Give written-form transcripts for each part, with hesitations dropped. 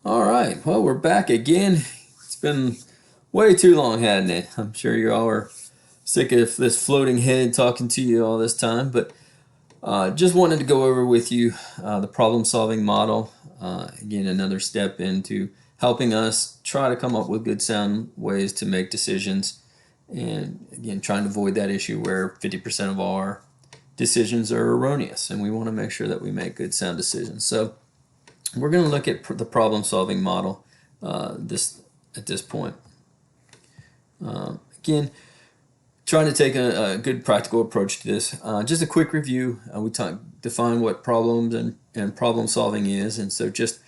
All right. Well, we're back again. It's been way too long, hadn't it? I'm sure you all are sick of this floating head talking to you all this time, but just wanted to go over with you the problem solving model. Again, another step into helping us try to come up with good sound ways to make decisions. And again, trying to avoid that issue where 50% of our decisions are erroneous, and we want to make sure that we make good sound decisions. So, we're going to look at the problem solving model this at this point. Again, trying to take a good practical approach to this. Just a quick review. We define what problems and problem solving is, and so just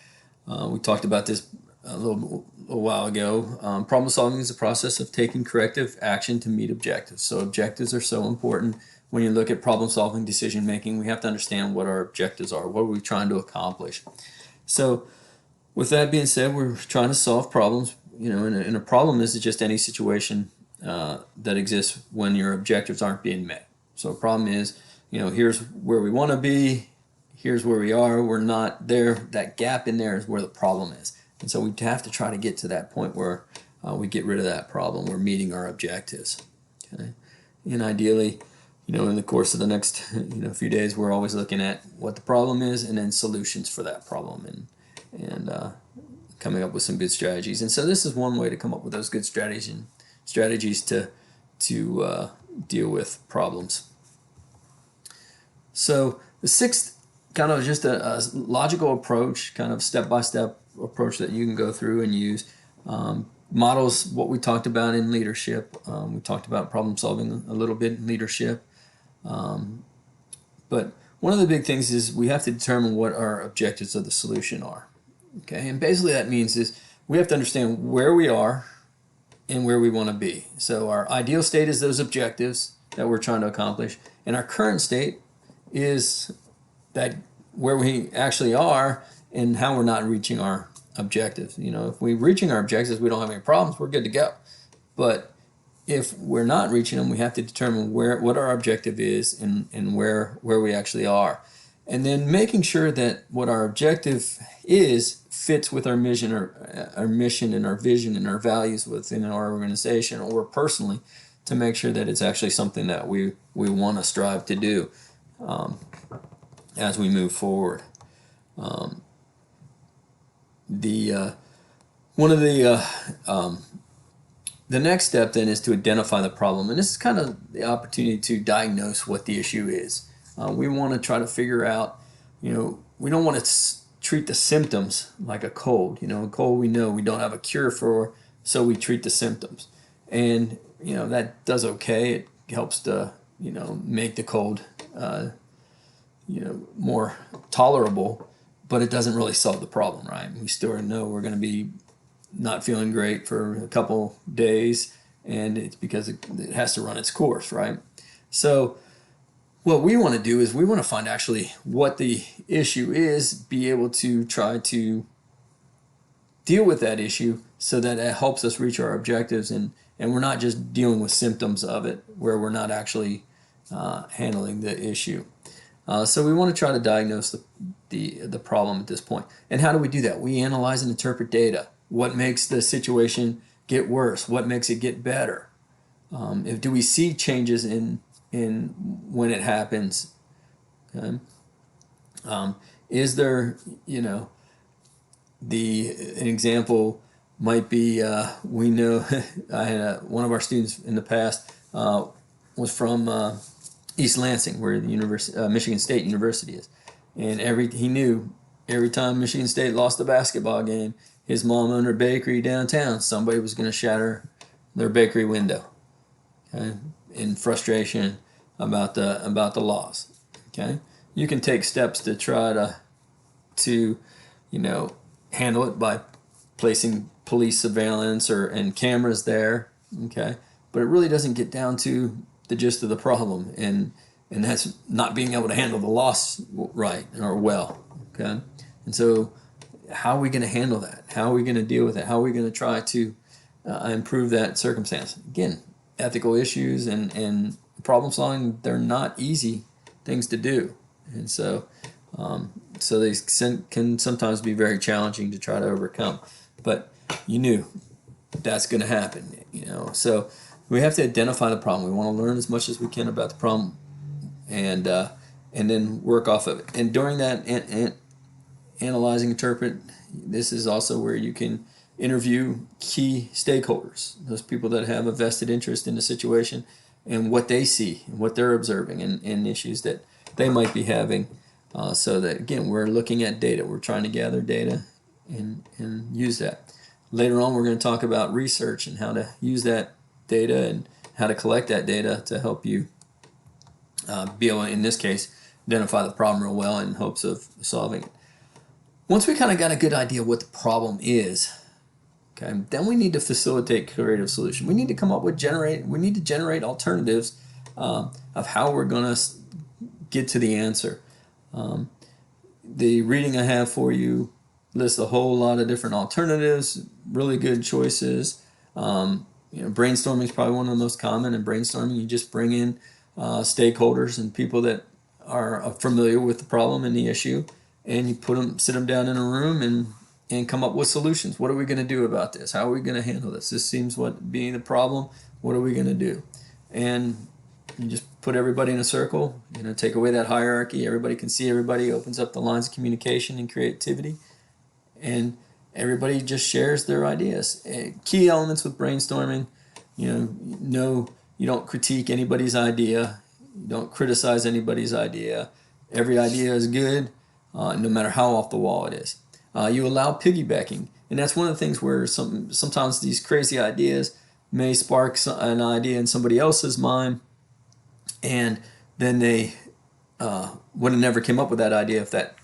we talked about this a little while ago. Problem solving is the process of taking corrective action to meet objectives. So objectives are so important. When you look at problem solving decision making, we have to understand what our objectives are. What are we trying to accomplish? So with that being said, we're trying to solve problems. And a problem is just any situation that exists when your objectives aren't being met. So a problem is, here's where we want to be, here's where we are, we're not there. That gap in there is where the problem is. And so we have to try to get to that point where we get rid of that problem. We're meeting our objectives. Okay? And ideally, in the course of the next few days, we're always looking at what the problem is and then solutions for that problem and coming up with some good strategies. And so this is one way to come up with those good strategies to deal with problems. So the sixth kind of just a logical approach, kind of step-by-step approach that you can go through and use. Models what we talked about in leadership. We talked about problem solving a little bit in leadership. But one of the big things is we have to determine what our objectives of the solution are. Okay, and basically that means is we have to understand where we are and where we want to be. So our ideal state is those objectives that we're trying to accomplish, and our current state is that where we actually are and how we're not reaching our objectives. If we're reaching our objectives, we don't have any problems, we're good to go. But if we're not reaching them, we have to determine what our objective is and where we actually are. And then making sure that what our objective is fits with our mission or our mission and our vision and our values within our organization or personally, to make sure that it's actually something that we want to strive to do as we move forward. The one of the next step then is to identify the problem, and this is kind of the opportunity to diagnose what the issue is. We want to try to figure out, we don't want to treat the symptoms like a cold. A cold we know we don't have a cure for, so we treat the symptoms. And, that does okay. It helps to, make the cold, more tolerable, but it doesn't really solve the problem, right? We still know we're going to be not feeling great for a couple days, and it's because it has to run its course, right? So what we want to do is we want to find actually what the issue is, be able to try to deal with that issue so that it helps us reach our objectives, and we're not just dealing with symptoms of it where we're not actually handling the issue. So we want to try to diagnose the problem at this point. And how do we do that? We analyze and interpret data. What makes the situation get worse? What makes it get better? Do we see changes in when it happens? Okay. Is there, an example might be, we know I had one of our students in the past was from East Lansing, where the Michigan State University is, and he knew every time Michigan State lost a basketball game, his mom owned a bakery downtown. Somebody was going to shatter their bakery window, okay, in frustration about the loss. Okay, you can take steps to try to handle it by placing police surveillance and cameras there. Okay, but it really doesn't get down to the gist of the problem, and that's not being able to handle the loss right or well. Okay, and so how are we going to handle that? How are we going to deal with it? How are we going to try to improve that circumstance? Again, ethical issues and problem solving, they're not easy things to do. And so So they can sometimes be very challenging to try to overcome. But you knew that's going to happen, So we have to identify the problem. We want to learn as much as we can about the problem, and then work off of it. And during that analyzing, interpret, this is also where you can interview key stakeholders, those people that have a vested interest in the situation and what they see and what they're observing and issues that they might be having. So that, again, we're looking at data. We're trying to gather data and use that. Later on, we're going to talk about research and how to use that data and how to collect that data to help you be able, in this case, identify the problem real well in hopes of solving it. Once we kind of got a good idea what the problem is, okay, then we need to facilitate creative solution. We need to come up with generate alternatives of how we're going to get to the answer. The reading I have for you lists a whole lot of different alternatives, really good choices. Brainstorming is probably one of the most common. In brainstorming, you just bring in stakeholders and people that are familiar with the problem and the issue, and you sit them down in a room and come up with solutions. What are we going to do about this? How are we going to handle this? This seems being the problem. What are we going to do? And you just put everybody in a circle, take away that hierarchy. Everybody can see everybody, opens up the lines of communication and creativity, and everybody just shares their ideas. Key elements with brainstorming, you don't critique anybody's idea. You don't criticize anybody's idea. Every idea is good, no matter how off the wall it is. You allow piggybacking, and that's one of the things where sometimes these crazy ideas may spark an idea in somebody else's mind, and then they would have never came up with that idea if that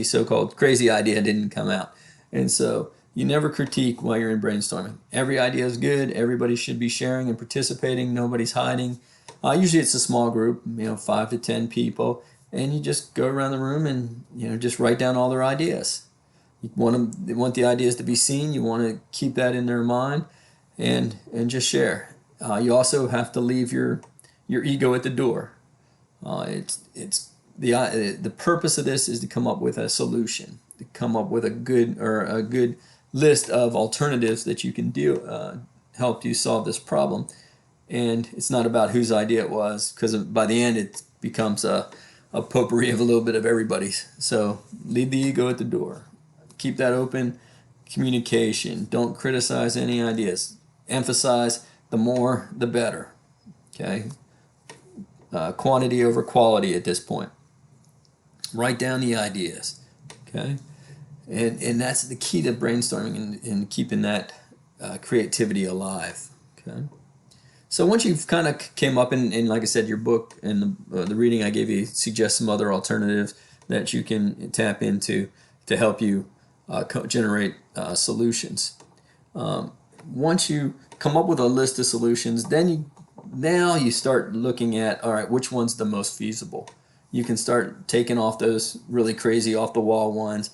so-called crazy idea didn't come out. And so you never critique while you're in brainstorming. Every idea is good. Everybody should be sharing and participating. Nobody's hiding. Usually it's a small group, 5 to 10 people, and you just go around the room and just write down all their ideas. You want the ideas to be seen. You want to keep that in their mind, and just share. You also have to leave your ego at the door. It's the purpose of this is to come up with a solution, to come up with a good list of alternatives that you can help you solve this problem. And it's not about whose idea it was, because by the end it becomes a potpourri of a little bit of everybody's. So leave the ego at the door. Keep that open communication. Don't criticize any ideas. Emphasize the more, the better. Okay? Quantity over quality at this point. Write down the ideas. Okay? And that's the key to brainstorming and keeping that creativity alive. Okay? So once you've kind of came up, and like I said, your book and the reading I gave you suggests some other alternatives that you can tap into to help you generate solutions. Once you come up with a list of solutions, then now you start looking at, all right, which one's the most feasible? You can start taking off those really crazy off-the-wall ones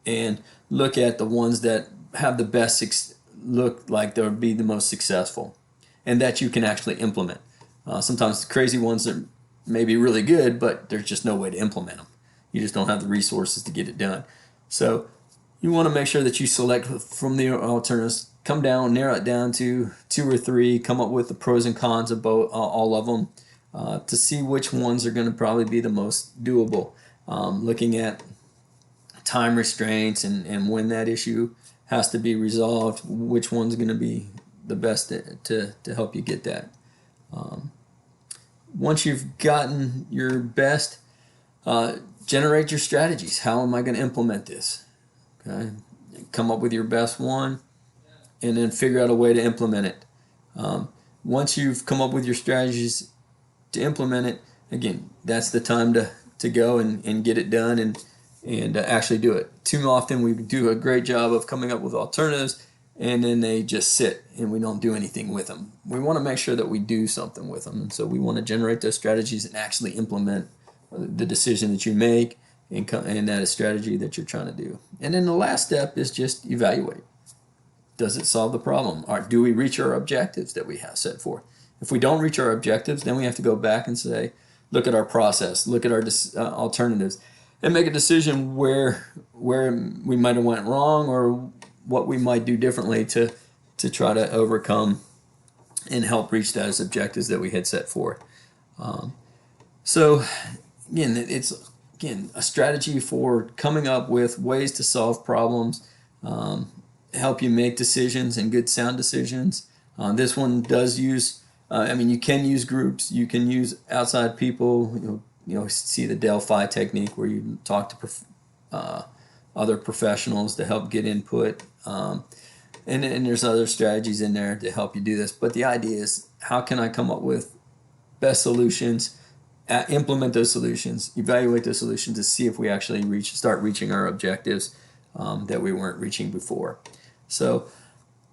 and look at the ones that have the best look like they'll be the most successful and that you can actually implement. Sometimes the crazy ones are maybe really good, but there's just no way to implement them. You just don't have the resources to get it done. So you want to make sure that you select from the alternatives, come down, narrow it down to 2 or 3, come up with the pros and cons of all of them to see which ones are going to probably be the most doable. Looking at time restraints and when that issue has to be resolved, which one's going to be the best to help you get that. Once you've gotten your best, generate your strategies. How am I going to implement this? Okay, come up with your best one, and then figure out a way to implement it. Once you've come up with your strategies to implement it, again, that's the time to go and get it done and actually do it. Too often we do a great job of coming up with alternatives, and then they just sit and we don't do anything with them. We want to make sure that we do something with them, and so we want to generate those strategies and actually implement the decision that you make and that is strategy that you're trying to do. And then the last step is just evaluate. Does it solve the problem? Or do we reach our objectives that we have set forth? If we don't reach our objectives, then we have to go back and say, look at our process, look at our alternatives. and make a decision where we might have went wrong or what we might do differently to try to overcome and help reach those objectives that we had set forth. So again, it's a strategy for coming up with ways to solve problems, help you make decisions and good sound decisions. This one does use. I mean, you can use groups. You can use outside people. See the Delphi technique where you talk to other professionals to help get input. And there's other strategies in there to help you do this. But the idea is, how can I come up with best solutions, implement those solutions, evaluate those solutions to see if we actually start reaching our objectives that we weren't reaching before. So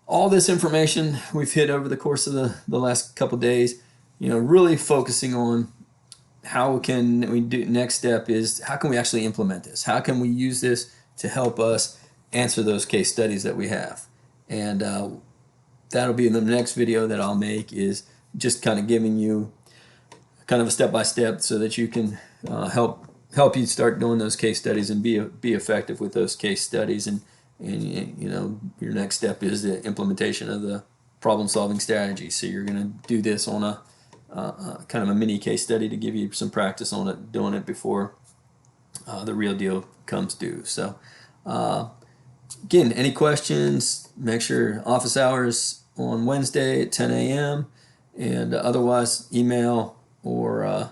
all this information we've hit over the course of the last couple of days, really focusing on how can we do. Next step is, how can we actually implement this? How can we use this to help us answer those case studies that we have? And that'll be in the next video that I'll make, is just kind of giving you kind of a step-by-step so that you can help you start doing those case studies and be effective with those case studies. And your next step is the implementation of the problem-solving strategy. So you're going to do this on a kind of a mini case study to give you some practice on it, doing it before the real deal comes due. So again, any questions, make sure office hours on Wednesday at 10 a.m. and otherwise email or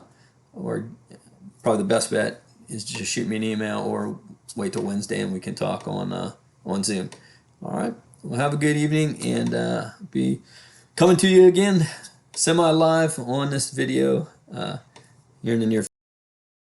probably the best bet is just shoot me an email or wait till Wednesday and we can talk on Zoom. All right. Well, have a good evening, and be coming to you again semi-live on this video here in the near future.